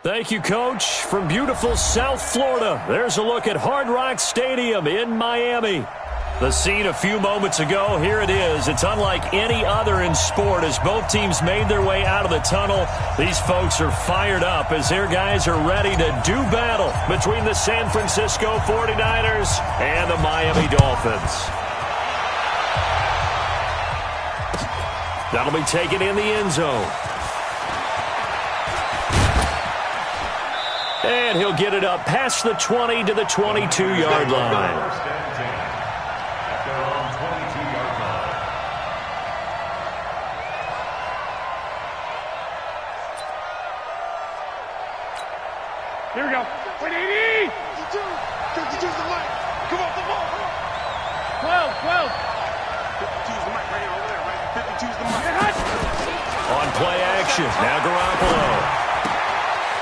Thank you, Coach. From beautiful South Florida, there's a look at Hard Rock Stadium in Miami. The scene a few moments ago, here it is. It's unlike any other in sport as both teams made their way out of the tunnel. These folks are fired up as their guys are ready to do battle between the San Francisco 49ers and the Miami Dolphins. That'll be taken in the end zone. And he'll get it up past the 20 to the 22-yard line. Here we go. 180! 52's the mic. Come off the ball. 12. 52's the mic right here over there, right? 52's the mic. On play action. Now Garoppolo.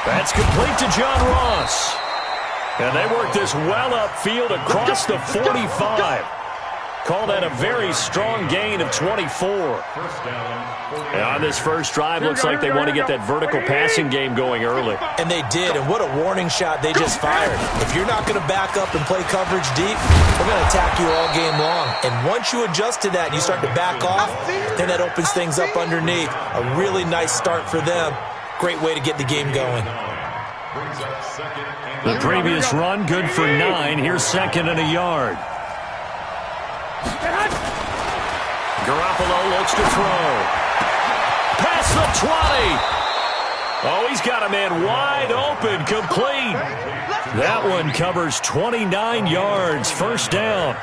That's complete to John Ross. And they work this well upfield across the 45. Call that a very strong gain of 24. And on this first drive, looks like they want to get that vertical passing game going early. And they did, and what a warning shot they just fired. If you're not going to back up and play coverage deep, we're going to attack you all game long. And once you adjust to that and you start to back off, then that opens things up underneath. A really nice start for them. Great way to get the game going. The previous run, good for 9. Here's second and a yard. Garoppolo looks to throw. Past the 20. Oh, he's got a man wide open, complete. That one covers 29 yards, first down.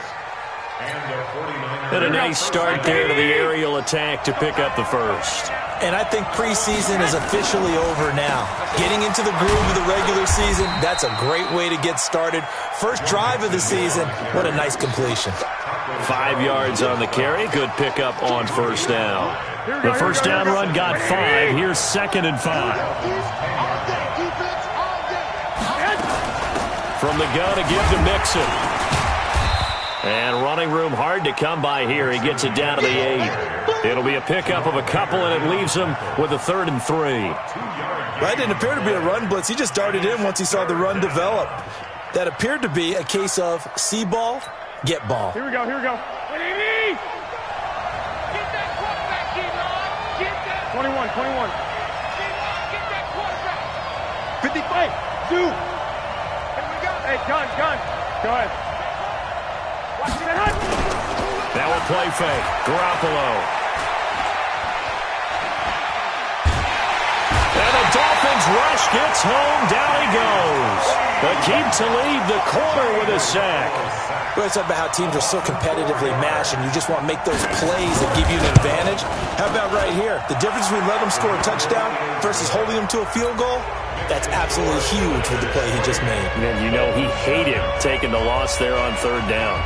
And a nice start there to the aerial attack to pick up the first. And I think preseason is officially over now. Getting into the groove of the regular season, that's a great way to get started. First drive of the season, what a nice completion. 5 yards on the carry. Good pickup on first down. The first down run got 5. Here's second and 5. From the gun again to Mixon. And running room hard to come by here. He gets it down to the 8. It'll be a pickup of a couple, and it leaves him with a 3rd and 3. That didn't appear to be a run blitz. He just darted in once he saw the run develop. That appeared to be a case of see ball, get ball. Here we go. 180! Get that quarterback, G-Lon. Get that. 21. Get that quarterback. 55. 2. Here we go. Hey, gun. Go ahead. Watch it out. Now a play fake. Garoppolo. And the Dolphins rush gets home. Down he goes. But keep to lead the corner with a sack. We always talk about how teams are so competitively matched and you just want to make those plays that give you an advantage. How about right here? The difference between letting them score a touchdown versus holding them to a field goal, that's absolutely huge with the play he just made. And you know he hated taking the loss there on 3rd down.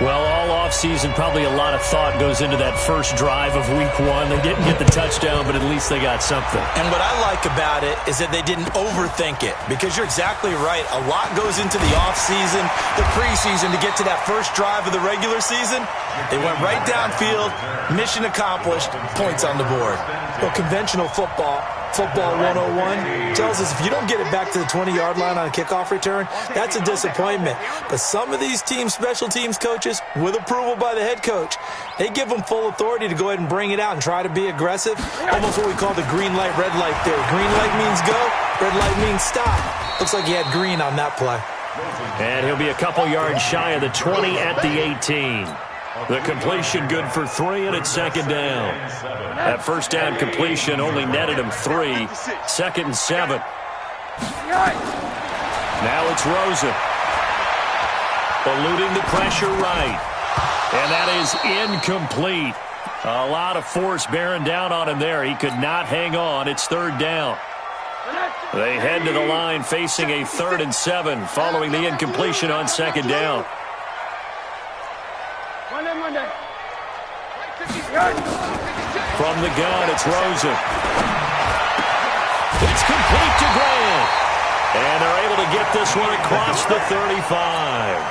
Well, all offseason, probably a lot of thought goes into that first drive of week 1. They didn't get the touchdown, but at least they got something. And what I like about it is that they didn't overthink it, because you're exactly right. A lot goes into the offseason, the preseason, to get to that first drive of the regular season. They went right downfield, mission accomplished, points on the board. Well, conventional football 101, tells us if you don't get it back to the 20-yard line on a kickoff return, that's a disappointment. But some of these teams, special teams coaches, with approval by the head coach, they give them full authority to go ahead and bring it out and try to be aggressive. Almost what we call the green light, red light theory. Green light means go, red light means stop. Looks like he had green on that play. And he'll be a couple yards shy of the 20 at the 18. The completion good for 3, and it's second down. That first down completion only netted him 3. 2nd and 7. Now it's Rosen. Eluding the pressure right. And that is incomplete. A lot of force bearing down on him there. He could not hang on. It's 3rd down. They head to the line facing a 3rd and 7 following the incompletion on 2nd down. Monday. From the gun, it's Rosen. It's complete to Grant. And they're able to get this one across the 35.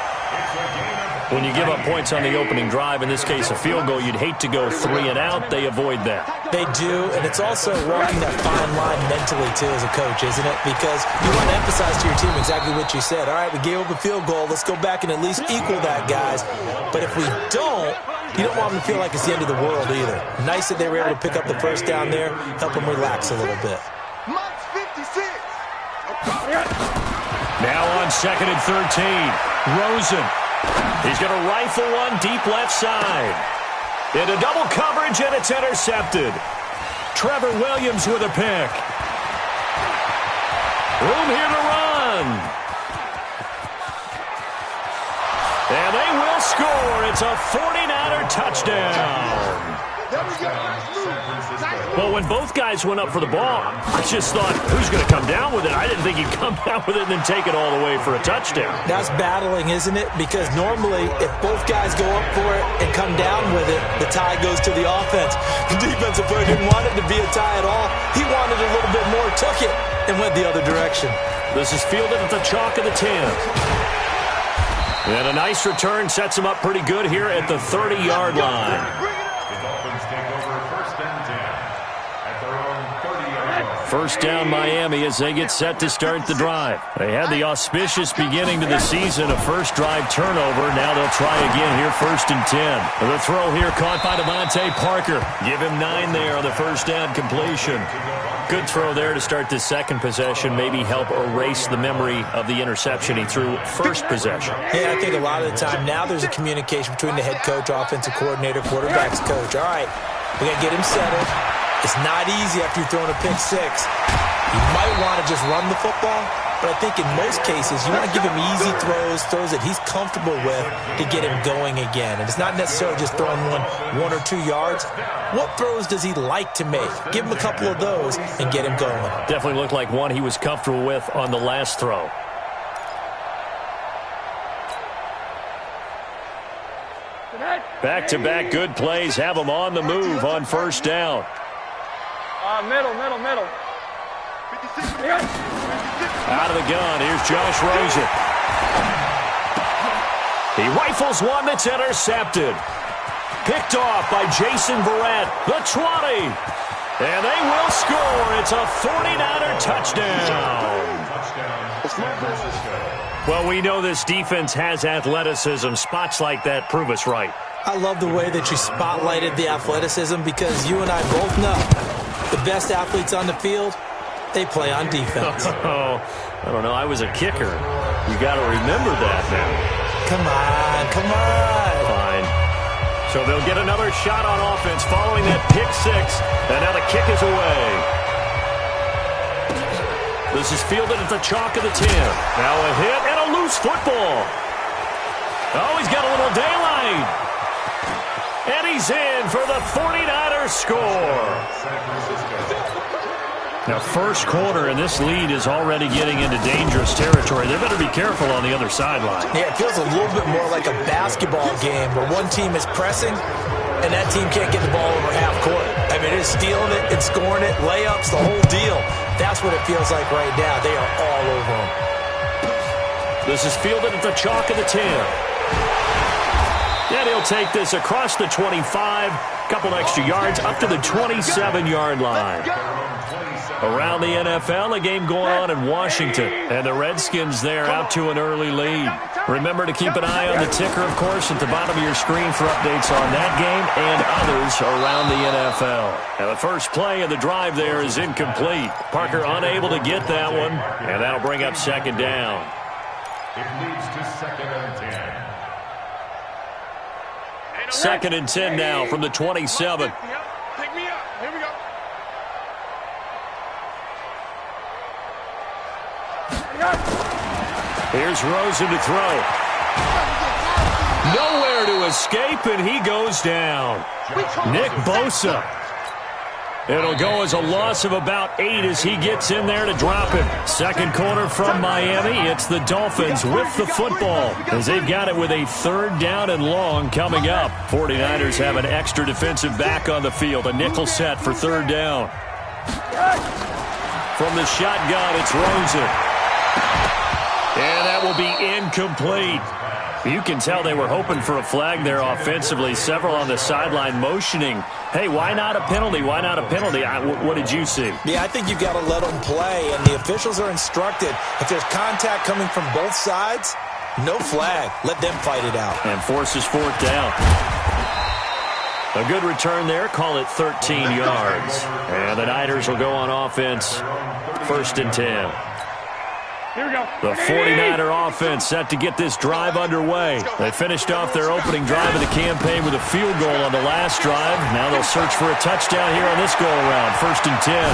When you give up points on the opening drive, in this case a field goal, you'd hate to go 3 and out. They avoid that. They do, and it's also walking that fine line mentally, too, as a coach, isn't it? Because you want to emphasize to your team exactly what you said. All right, we gave up a field goal. Let's go back and at least equal that, guys. But if we don't, you don't want them to feel like it's the end of the world either. Nice that they were able to pick up the first down there, help them relax a little bit. Now on 2nd and 13, Rosen. He's going to rifle one deep left side. Into double coverage, and it's intercepted. Trevor Williams with a pick. Room here to run. And they will score. It's a 49er touchdown. Well, when both guys went up for the ball, I just thought, who's going to come down with it? I didn't think he'd come down with it and then take it all the way for a touchdown. That's battling, isn't it? Because normally, if both guys go up for it and come down with it, the tie goes to the offense. The defensive player didn't want it to be a tie at all. He wanted a little bit more, took it, and went the other direction. This is fielded at the chalk of the 10. And a nice return sets him up pretty good here at the 30-yard line. First down Miami as they get set to start the drive. They had the auspicious beginning to the season, a first drive turnover. Now they'll try again here, 1st and 10. The throw here caught by Devontae Parker. Give him 9 there on the first down completion. Good throw there to start the second possession, maybe help erase the memory of the interception he threw first possession. Yeah, I think a lot of the time now there's a communication between the head coach, offensive coordinator, quarterback's coach. All right, we got to get him settled. It's not easy after you're throwing a pick 6. You might want to just run the football, but I think in most cases you want to give him easy throws that he's comfortable with to get him going again. And it's not necessarily just throwing 1 or 2 yards. What throws does he like to make? Give him a couple of those and get him going. Definitely looked like one he was comfortable with on the last throw. Back-to-back good plays have him on the move on first down. Middle. Out of the gun, here's Josh Rosen. He rifles one that's intercepted. Picked off by Jason Verrett, the 20. And they will score. It's a 49er touchdown. Well, we know this defense has athleticism. Spots like that prove us right. I love the way that you spotlighted the athleticism because you and I both know the best athletes on the field, they play on defense. Oh, I don't know. I was a kicker. You got to remember that now. Come on. Fine. So they'll get another shot on offense following that pick 6. And now the kick is away. This is fielded at the chalk of the 10. Now a hit and a loose football. Oh, he's got a little daylight. And he's in for the 49ers score. Now, first quarter, and this lead is already getting into dangerous territory. They better be careful on the other sideline. Yeah, it feels a little bit more like a basketball game where one team is pressing and that team can't get the ball over half court. I mean, it's stealing it, it's scoring it, layups, the whole deal. That's what it feels like right now. They are all over them. This is fielded at the chalk of the 10. And he'll take this across the 25, couple extra yards, up to the 27-yard line. Around the NFL, a game going on in Washington. And the Redskins there out to an early lead. Remember to keep an eye on the ticker, of course, at the bottom of your screen for updates on that game and others around the NFL. Now, the first play of the drive there is incomplete. Parker unable to get that one, and that'll bring up second down. It leads to 2nd and 10. 2nd and 10 now from the 27. Pick me up. Here we go. Here's Rosen to throw. Nowhere to escape, and he goes down. Nick Bosa. It'll go as a loss of about 8 as he gets in there to drop it. Second quarter from Miami. It's the Dolphins with the football as they've got it with a 3rd down and long coming up. 49ers have an extra defensive back on the field. A nickel set for 3rd down. From the shotgun, it's Rosen. And that will be incomplete. You can tell they were hoping for a flag there offensively. Several on the sideline motioning, hey, why not a penalty? Why not a penalty? What did you see? Yeah, I think you've got to let them play, and the officials are instructed. If there's contact coming from both sides, no flag. Let them fight it out. And forces fourth down. A good return there. Call it 13 yards. And the Niners will go on offense. 1st and 10. Here we go. The 49er offense set to get this drive underway. They finished off their opening drive of the campaign with a field goal on the last drive. Now they'll search for a touchdown here on this go-around. 1st and 10.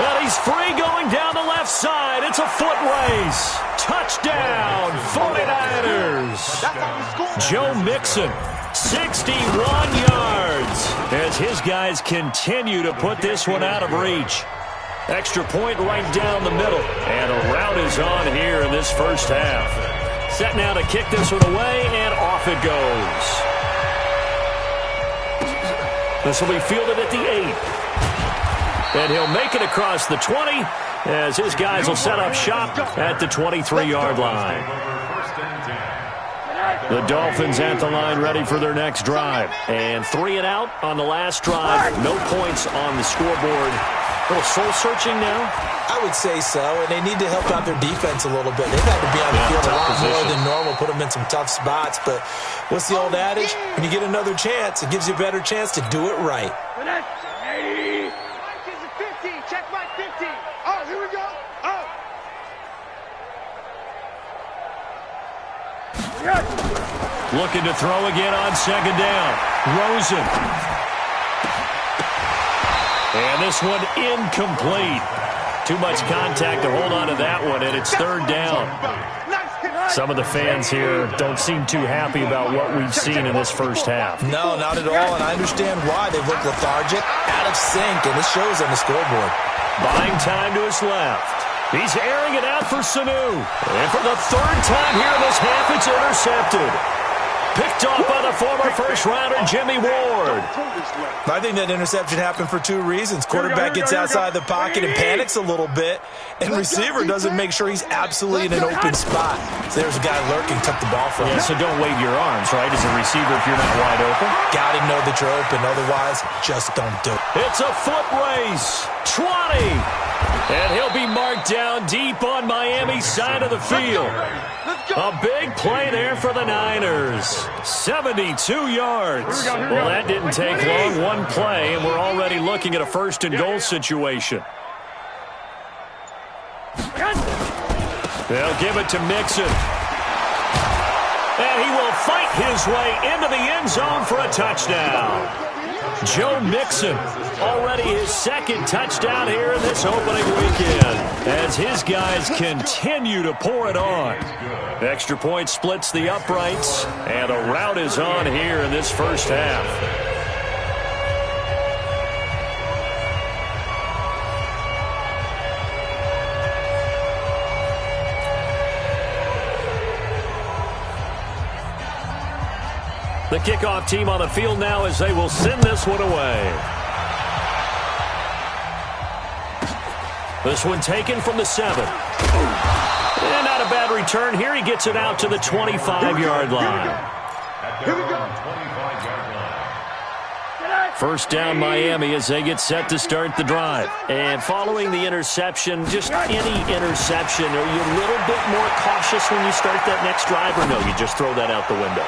Well, he's free going down the left side. It's a foot race. Touchdown, 49ers. Joe Mixon, 61 yards, as his guys continue to put this one out of reach. Extra point right down the middle. And a route is on here in this first half. Set now to kick this one away, and off it goes. This will be fielded at the 8. And he'll make it across the 20 as his guys will set up shop at the 23-yard line. The Dolphins at the line ready for their next drive. And 3 and out on the last drive. No points on the scoreboard. A little soul-searching now? I would say so, and they need to help out their defense a little bit. They've had to be on the field a lot more than normal, put them in some tough spots. But what's the old adage? When you get another chance, it gives you a better chance to do it right. Check my 50. Oh, here we go. Oh. Looking to throw again on 2nd down. Rosen. And this one incomplete. Too much contact to hold on to that one, and it's 3rd down. Some of the fans here don't seem too happy about what we've seen in this first half. No, not at all, and I understand why. They've looked lethargic, out of sync, and it shows on the scoreboard. Buying time to his left. He's airing it out for Sanu. And for the 3rd time here in this half, it's intercepted. Picked off by the former first-rounder, Jimmy Ward. I think that interception happened for 2 reasons. Quarterback gets outside the pocket and panics a little bit, and receiver doesn't make sure he's absolutely in an open spot. So there's a guy lurking, took the ball from him. Yeah, so don't wave your arms, right, as a receiver if you're not wide open. Got to know that you're open. Otherwise, just don't do it. It's a foot race. 20. And he'll be marked down deep on Miami's side of the field. A big play there for the Niners. 72 yards. Well, that didn't take long. One play, and we're already looking at a 1st and goal situation. They'll give it to Mixon. And he will fight his way into the end zone for a touchdown. Joe Mixon, already his 2nd touchdown here in this opening weekend, as his guys continue to pour it on. Extra point splits the uprights, and a route is on here in this first half. The kickoff team on the field now as they will send this one away. This one taken from the 7. And not a bad return here. He gets it out to the 25-yard line. Here we go. 1st down Miami as they get set to start the drive. And following the interception, just any interception, are you a little bit more cautious when you start that next drive, or no, you just throw that out the window?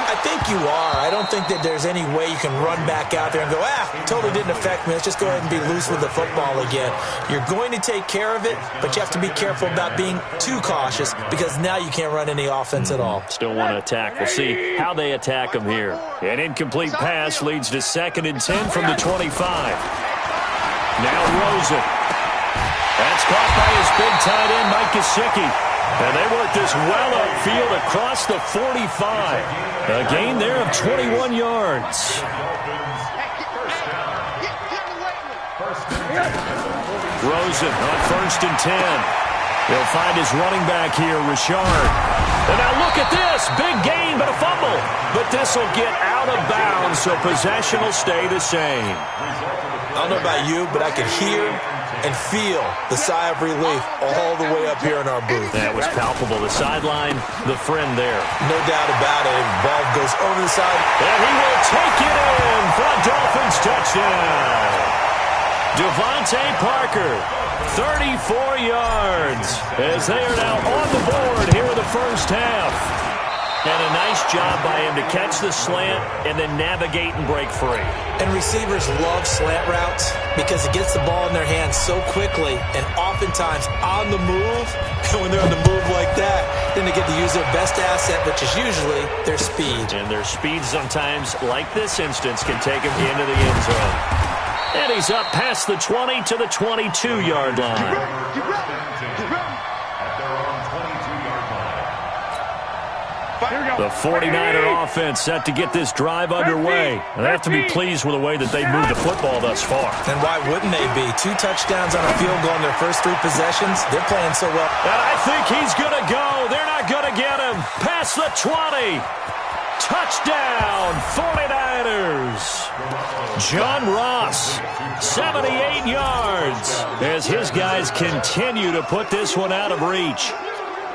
I think you are. I don't think that there's any way you can run back out there and go, totally didn't affect me. Let's just go ahead and be loose with the football again. You're going to take care of it, but you have to be careful about being too cautious because now you can't run any offense at all. Still want to attack. We'll see how they attack them here. An incomplete pass leads to 2nd and 10 from the 25. Now Rosen. That's caught by his big tight end, Mike Gesicki. And they work this well upfield across the 45. A gain there of 21 yards. Rosen on 1st and 10. He'll find his running back here, Richard. And now look at this. Big gain, but a fumble. But this will get out of bounds, so possession will stay the same. I don't know about you, but I could hear and feel the sigh of relief all the way up here in our booth. That was palpable. The sideline, the friend there. No doubt about it. The ball goes over the side. And he will take it in for a Dolphins touchdown. Devontae Parker, 34 yards, as they are now on the board here in the first half. And a nice job by him to catch the slant and then navigate and break free. And receivers love slant routes because it gets the ball in their hands so quickly and oftentimes on the move. And when they're on the move like that, then they get to use their best asset, which is usually their speed. And their speed sometimes, like this instance, can take them into the end zone. And he's up past the 20 to the 22-yard line. The 49er offense set to get this drive underway. They have to be pleased with the way that they've moved the football thus far. And why wouldn't they be? 2 touchdowns on a field goal in their first 3 possessions. They're playing so well. And I think he's going to go. They're not going to get him. Past the 20. Touchdown, 49ers. John Ross, 78 yards, as his guys continue to put this one out of reach.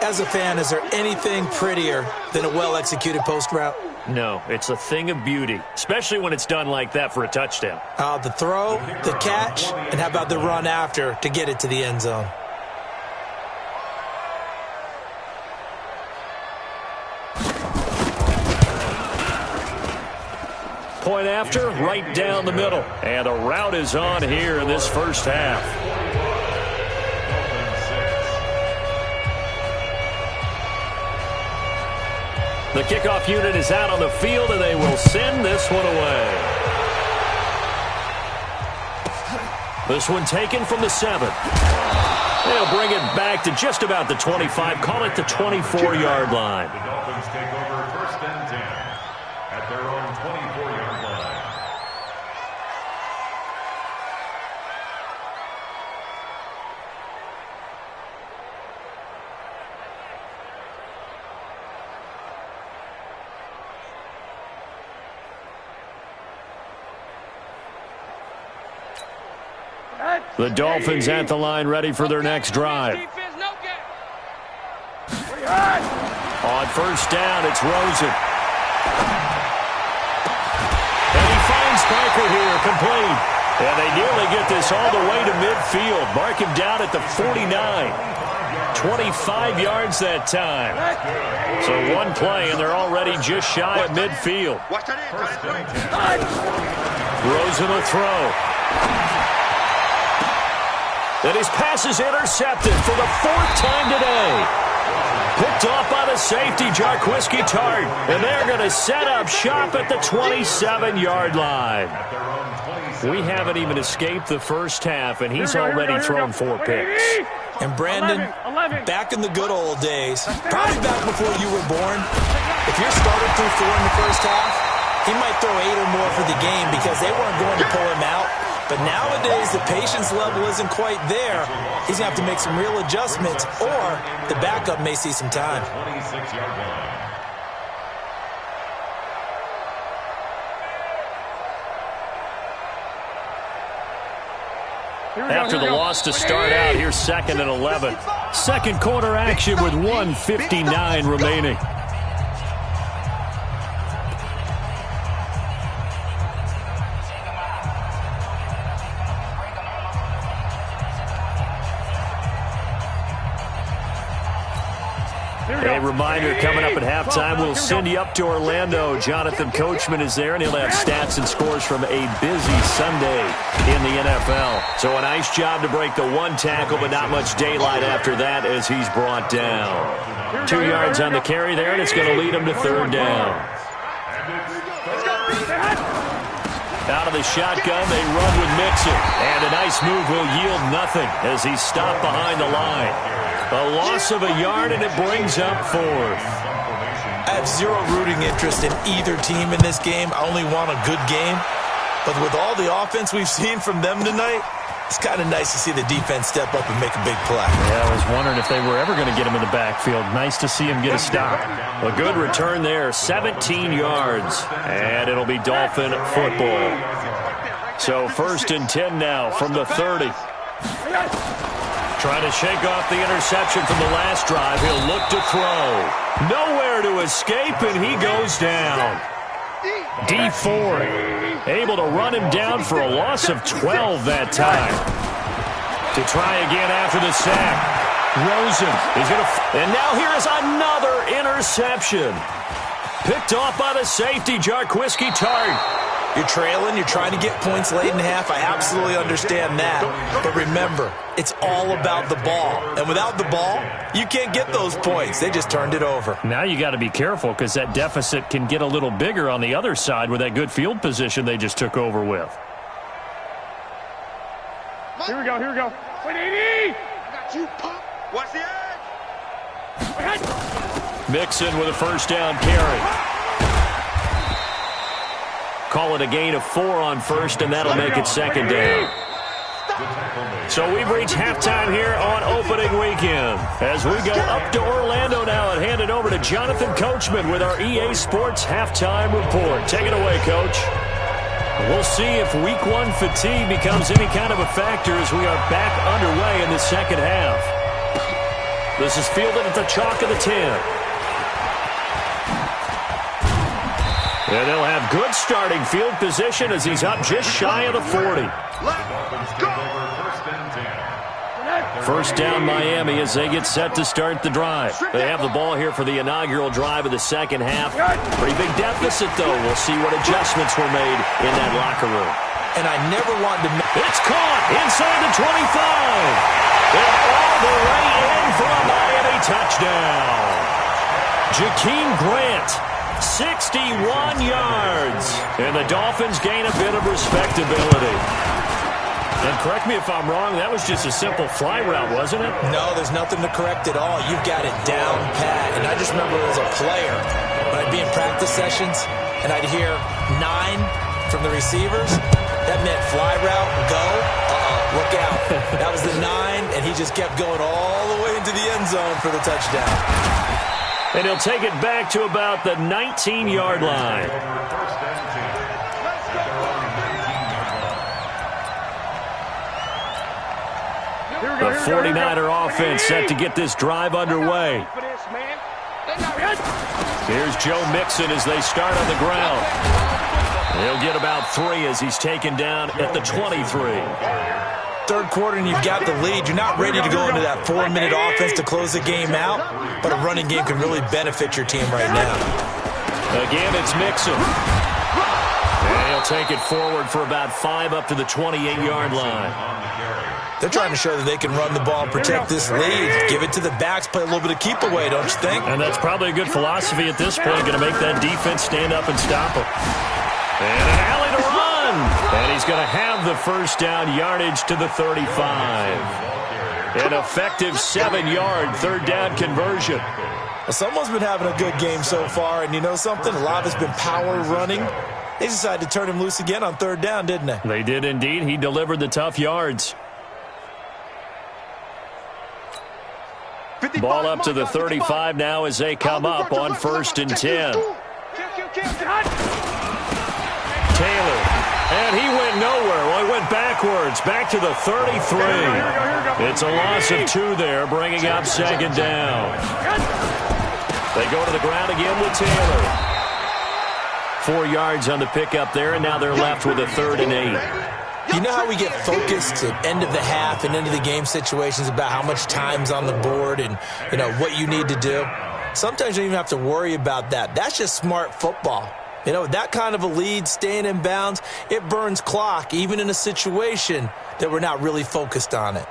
As a fan, is there anything prettier than a well-executed post route? No, it's a thing of beauty, especially when it's done like that for a touchdown. The throw, the catch, and how about the run after to get it to the end zone? Point after, right down the middle. And the route is on here in this first half. The kickoff unit is out on the field, and they will send this one away. This one taken from the 7. They'll bring it back to just about the 25. Call it the 24-yard line. The Dolphins take over first and 10 at their own 24-yard line. The Dolphins at the line, ready for their next drive. On first down, it's Rosen. And he finds Parker here, complete. And they nearly get this all the way to midfield. Mark him down at the 49. 25 yards that time. So one play, and they're already just shy of midfield. Rosen will throw. And his pass is intercepted for the 4th time today. Picked off by the safety, Jarquiski Tart. And they're going to set up shop at the 27-yard line. We haven't even escaped the first half, and he's already thrown 4 picks. And Brandon, back in the good old days, probably back before you were born, if your starter threw 4 in the first half, he might throw 8 or more for the game because they weren't going to pull him out. But nowadays, the patience level isn't quite there. He's going to have to make some real adjustments, or the backup may see some time. 26-yard line. After the loss to start out, here's 2nd and 11. Second quarter action with 1:59 remaining. A reminder, coming up at halftime, we'll send you up to Orlando. Jonathan Coachman is there, and he'll have stats and scores from a busy Sunday in the NFL. So a nice job to break the 1 tackle, but not much daylight after that as he's brought down. 2 yards on the carry there, and it's going to lead him to 3rd down. Out of the shotgun, they run with Mixon. And a nice move will yield nothing as he's stopped behind the line. A loss of a yard, and it brings up 4th. I have zero rooting interest in either team in this game. I only want a good game. But with all the offense we've seen from them tonight, it's kind of nice to see the defense step up and make a big play. Yeah, I was wondering if they were ever going to get him in the backfield. Nice to see him get a stop. A good return there, 17 yards. And it'll be Dolphin football. So 1st and 10 now from the 30. Trying to shake off the interception from the last drive. He'll look to throw. Nowhere to escape, and he goes down. D4 able to run him down for a loss of 12 that time. To try again after the sack. Rosen is going to... And now here is another interception. Picked off by the safety, Jarquiski Tart. You're trailing, you're trying to get points late in half. I absolutely understand that. But remember, it's all about the ball. And without the ball, you can't get those points. They just turned it over. Now you got to be careful because that deficit can get a little bigger on the other side with that good field position they just took over with. Here we go, here we go. Wait, 80! I got you, Pop. Watch the edge. Mixon with a first down carry. Call it a gain of 4 on first, and that'll make it second down. So we've reached halftime here on opening weekend. As we go up to Orlando now and hand it over to Jonathan Coachman with our EA Sports Halftime Report. Take it away, Coach. We'll see if Week 1 fatigue becomes any kind of a factor as we are back underway in the second half. This is fielded at the chalk of the 10. And they'll have good starting field position as he's up just shy of the 40. First down Miami as they get set to start the drive. They have the ball here for the inaugural drive of the second half. Pretty big deficit, though. We'll see what adjustments were made in that locker room. And I never wanted to... It's caught inside the 25. And all the way in for a Miami touchdown. Jakeem Grant. 61 yards. And the Dolphins gain a bit of respectability. And correct me if I'm wrong, that was just a simple fly route, wasn't it? No, there's nothing to correct at all. You've got it down pat. And I just remember as a player, when I'd be in practice sessions, and I'd hear 9 from the receivers, that meant fly route, go, look out. That was the 9, and he just kept going all the way into the end zone for the touchdown. And he'll take it back to about the 19-yard line. The 49er offense set to get this drive underway. Here's Joe Mixon as they start on the ground. He'll get about 3 as he's taken down at the 23. Third quarter and you've got the lead. You're not ready to go into that 4-minute offense to close the game out, but a running game can really benefit your team right now. Again, it's Mixon. And he'll take it forward for about 5 up to the 28-yard line. They're trying to show that they can run the ball and protect this lead. Give it to the backs, play a little bit of keep away, don't you think? And that's probably a good philosophy at this point, going to make that defense stand up and stop them. And an alley to run. And he's going to have the first down yardage to the 35. An effective 7-yard third down conversion. Well, someone's been having a good game so far, and you know something? A lot of it's been power running. They decided to turn him loose again on third down, didn't they? They did indeed. He delivered the tough yards. Ball up to the 35 now as they come up on 1st and 10. Taylor, and he went nowhere. Well, he went backwards, back to the 33. It's a loss of 2 there, bringing up second down. They go to the ground again with Taylor. 4 yards on the pickup there, and now they're left with a 3rd and 8. You know how we get focused at end of the half and end of the game situations about how much time's on the board and, you know, what you need to do? Sometimes you don't even have to worry about that. That's just smart football. You know, that kind of a lead, staying in bounds, it burns clock, even in a situation that we're not really focused on it.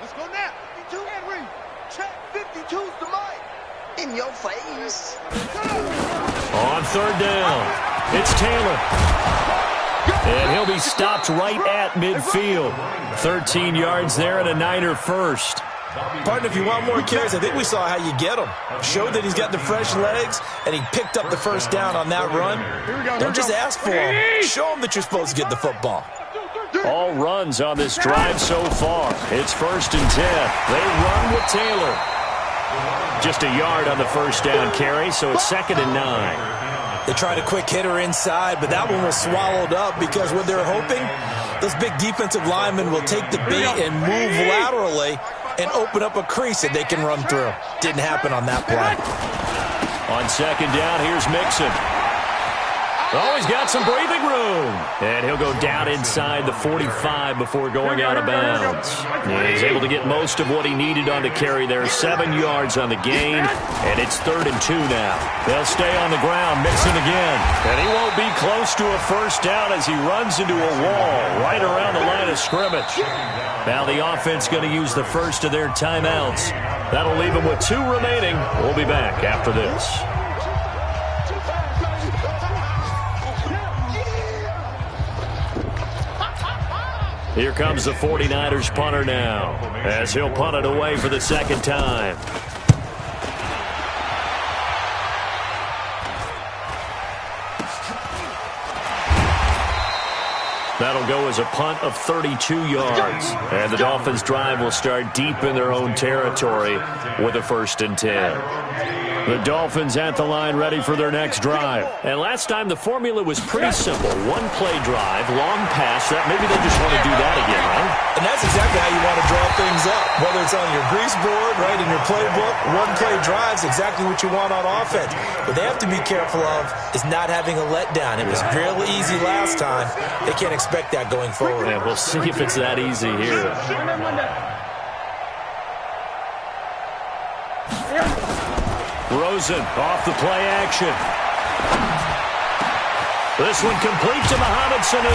Let's go now. 52 Henry. Check 52's the mic. In your face. On 3rd down. It's Taylor. And he'll be stopped right at midfield. 13 yards there and a Niner first. Partner, if you want more carries, I think we saw how you get him. Showed that he's got the fresh legs, and he picked up the first down on that run. Don't just ask for him. Show him that you're supposed to get the football. All runs on this drive so far. It's 1st and 10. They run with Taylor. Just a yard on the first down carry, so it's 2nd and 9. They tried a quick hitter inside, but that one was swallowed up because what they're hoping, those big defensive linemen will take the bait and move laterally and open up a crease that they can run through. Didn't happen on that play. On second down, here's Mixon. Oh, he's got some breathing room. And he'll go down inside the 45 before going out of bounds. And he's able to get most of what he needed on the carry there. 7 yards on the gain, and it's 3rd and 2 now. They'll stay on the ground, Mixon again. And he won't be close to a first down as he runs into a wall right around the line of scrimmage. Now the offense going to use the first of their timeouts. That'll leave them with 2 remaining. We'll be back after this. Here comes the 49ers punter now, as he'll punt it away for the second time. That'll go as a punt of 32 yards. And the Dolphins' drive will start deep in their own territory with a 1st and 10. The Dolphins at the line ready for their next drive. And last time the formula was pretty simple. 1-play drive, long pass. Maybe they just want to do that again, right? And that's exactly how you want to draw things up. Whether it's on your grease board, right, in your playbook, 1-play drive's exactly what you want on offense. What they have to be careful of is not having a letdown. It was real easy last time. They can't expect that going forward. Yeah, we'll see if it's that easy here. Rosen off the play action. This one complete to Mohamed Sanu.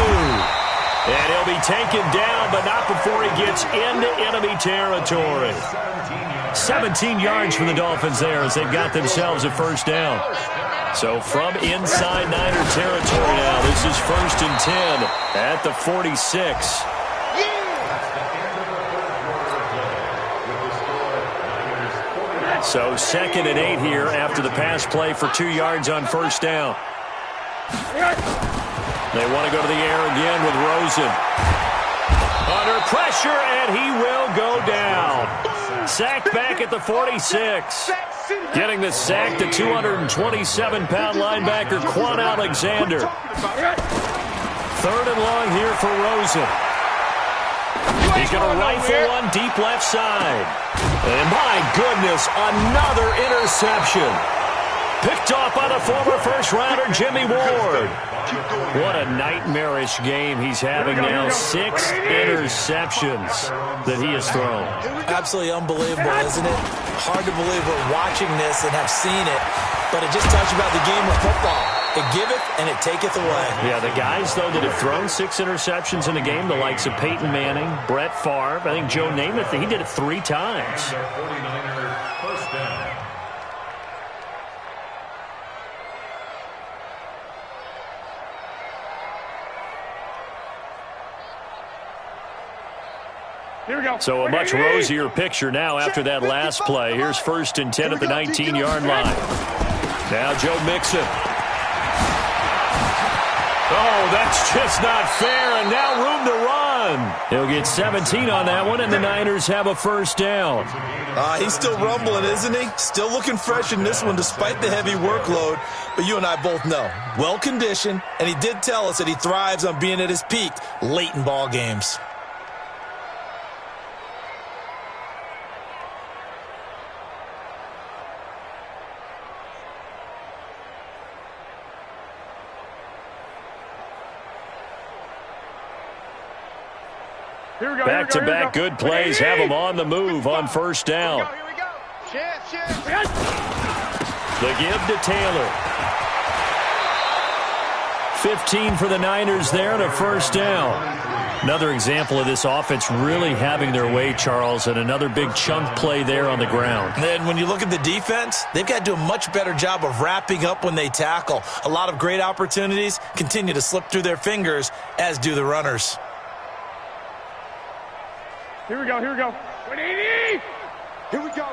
And he'll be taken down, but not before he gets into enemy territory. 17 yards for the Dolphins there as they've got themselves a first down. So from inside Niner territory now, this is 1st and 10 at the 46. So 2nd and 8 here after the pass play for 2 yards on first down. They want to go to the air again with Rosen. Under pressure, and he will go down. Sacked back at the 46. Getting the sack, the 227-pound linebacker, Quan Alexander. 3rd and long here for Rosen. He's going to rifle one deep left side. And my goodness, another interception. Picked off by the former first-rounder, Jimmy Ward. What a nightmarish game he's having now. 6 interceptions that he has thrown. Absolutely unbelievable, isn't it? Hard to believe we're watching this and have seen it, but it just tells you about the game of football. It giveth and it taketh away. Yeah, the guys, though, that have thrown 6 interceptions in a game, the likes of Peyton Manning, Brett Favre, I think Joe Namath, he did it 3 times. Here we go. So a much rosier picture now after that last play. Here's 1st and 10 at the 19-yard line. Now Joe Mixon. Oh, that's just not fair, and now room to run. He'll get 17 on that one, and the Niners have a first down. He's still rumbling, isn't he? Still looking fresh in this one despite the heavy workload. But you and I both know, well-conditioned, and he did tell us that he thrives on being at his peak late in ball games. Back-to-back good plays have them on the move on first down. Here we go. Chance. The give to Taylor. 15 for the Niners there and a first down. Another example of this offense really having their way, Charles, and another big chunk play there on the ground. And then when you look at the defense, they've got to do a much better job of wrapping up when they tackle. A lot of great opportunities continue to slip through their fingers, as do the runners. Here we go. 180. Here we go.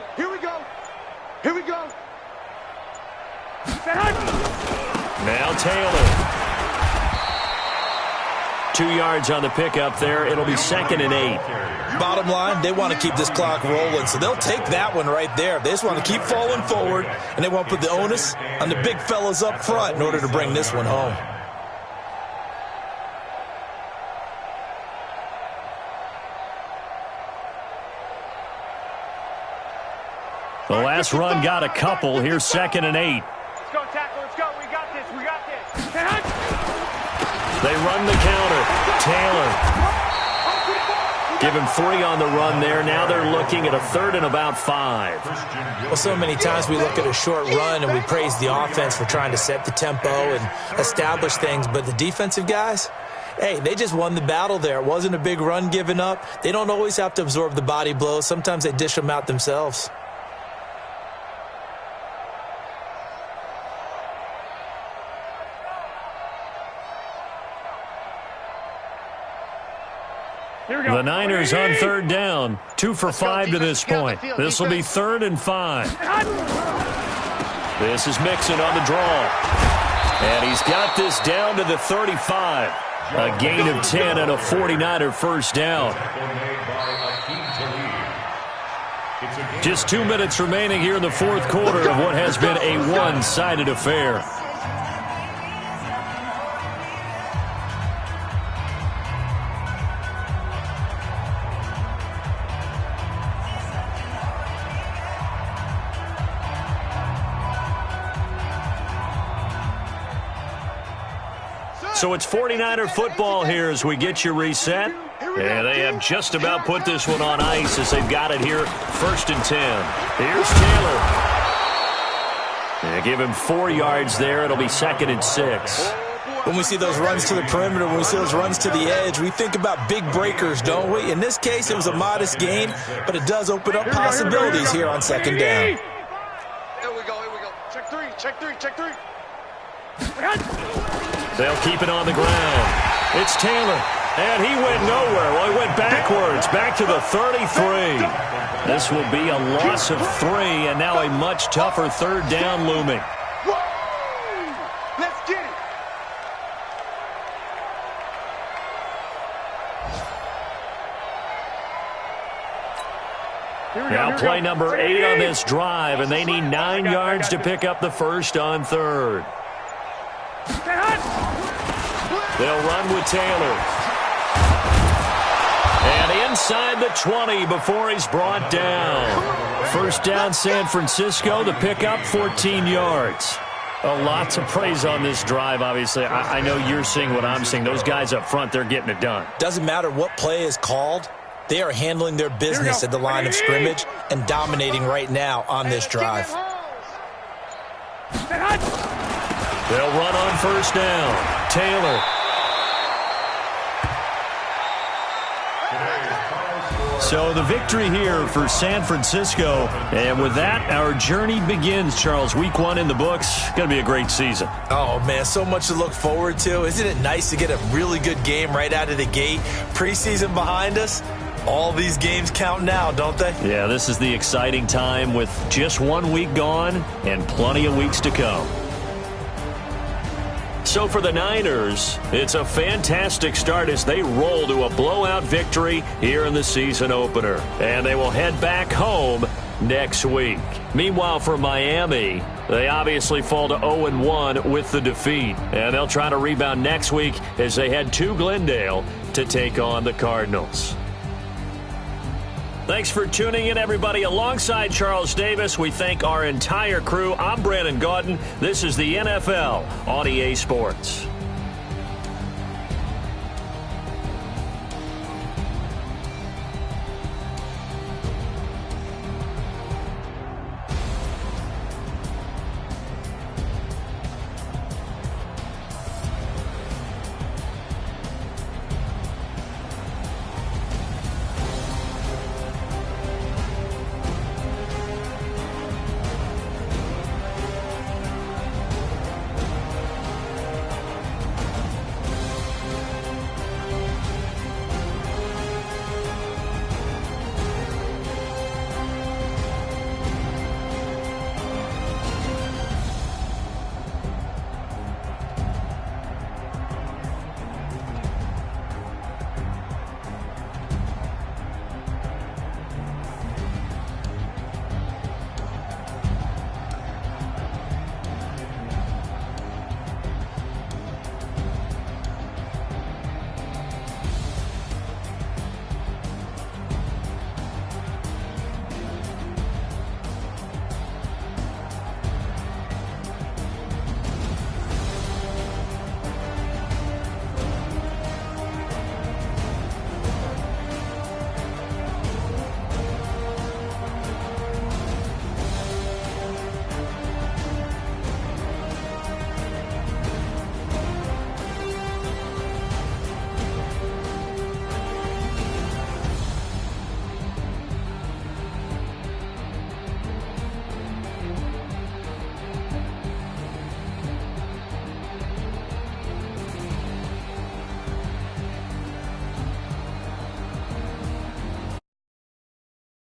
Now Taylor. 2 yards on the pickup there. It'll be 2nd and 8. Bottom line, they want to keep this clock rolling, so they'll take that one right there. They just want to keep falling forward, and they want to put the onus on the big fellas up front in order to bring this one home. The last run got a couple. Here's 2nd and 8. Let's go, tackle. Let's go. We got this. We got this. They run the counter. Taylor. Give him 3 on the run there. Now they're looking at a 3rd and about 5. Well, so many times we look at a short run and we praise the offense for trying to set the tempo and establish things, but the defensive guys, hey, they just won the battle there. It wasn't a big run given up. They don't always have to absorb the body blows. Sometimes they dish them out themselves. The Niners on 3rd down. 2 for 5 to this point. This will be 3rd and 5. This is Mixon on the draw. And he's got this down to the 35. A gain of 10 and a 49er first down. Just 2 minutes remaining here in the 4th quarter of what has been a one-sided affair. So it's 49er football here as we get you reset. And they have just about put this one on ice as they've got it here, 1st and 10. Here's Taylor. They give him 4 yards there. It'll be 2nd and 6. When we see those runs to the perimeter, when we see those runs to the edge, we think about big breakers, don't we? In this case, it was a modest gain, but it does open up possibilities here on 2nd down. Here we go. Check 3. Check 3. They'll keep it on the ground. It's Taylor. And he went nowhere. Well, he went backwards, back to the 33. This will be a loss of 3, and now a much tougher 3rd down looming. Let's get it. Now play number 8 on this drive, and they need 9 yards to pick up the first on 3rd. They'll run with Taylor. And inside the 20 before he's brought down. First down, San Francisco. The pickup, 14 yards. Lots of praise on this drive, obviously. I know you're seeing what I'm seeing. Those guys up front, they're getting it done. Doesn't matter what play is called. They are handling their business at the line of scrimmage and dominating right now on this drive. They'll run on 1st down. Taylor. So the victory here for San Francisco. And with that, our journey begins, Charles. Week 1 in the books. Going to be a great season. Oh, man, so much to look forward to. Isn't it nice to get a really good game right out of the gate? Preseason behind us. All these games count now, don't they? Yeah, this is the exciting time with just 1 week gone and plenty of weeks to come. So for the Niners, it's a fantastic start as they roll to a blowout victory here in the season opener. And they will head back home next week. Meanwhile, for Miami, they obviously fall to 0-1 with the defeat. And they'll try to rebound next week as they head to Glendale to take on the Cardinals. Thanks for tuning in, everybody. Alongside Charles Davis, we thank our entire crew. I'm Brandon Gaudin. This is the NFL on EA Sports.